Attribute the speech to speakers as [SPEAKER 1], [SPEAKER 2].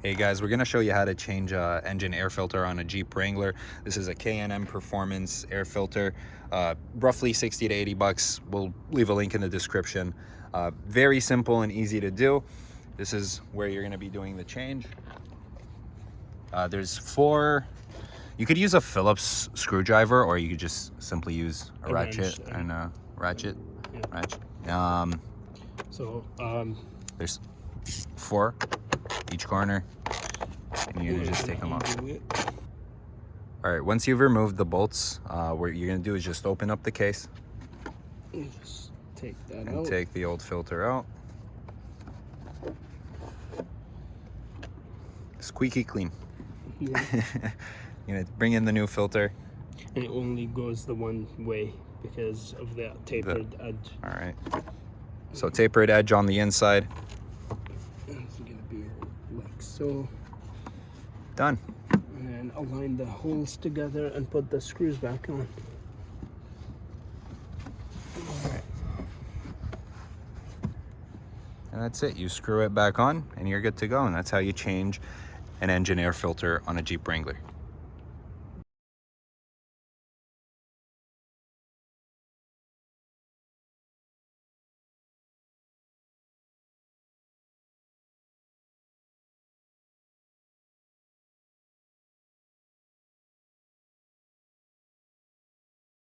[SPEAKER 1] Hey guys, we're gonna show you how to change engine air filter on a Jeep Wrangler. This is a K&M Performance air filter, roughly 60 to 80 bucks. We'll leave a link in the description. Very simple and easy to do. This is where you're gonna be doing the change. There's four. You could use a Phillips screwdriver, or you could just simply use a ratchet and a ratchet.
[SPEAKER 2] Yeah.
[SPEAKER 1] There's four each corner, and you're gonna just take them off. All right, once you've removed the bolts, what you're gonna do is just open up the case.
[SPEAKER 2] Just take that
[SPEAKER 1] and
[SPEAKER 2] out.
[SPEAKER 1] Take the old filter out. Squeaky clean.
[SPEAKER 2] Yeah.
[SPEAKER 1] You're gonna bring in the new filter.
[SPEAKER 2] And it only goes the one way because of that tapered edge.
[SPEAKER 1] All right. So tapered edge on the inside.
[SPEAKER 2] It's gonna be like so.
[SPEAKER 1] Done.
[SPEAKER 2] And then align the holes together and put the screws back on.
[SPEAKER 1] And that's it. You screw it back on and you're good to go. And that's how you change an engine air filter on a Jeep Wrangler.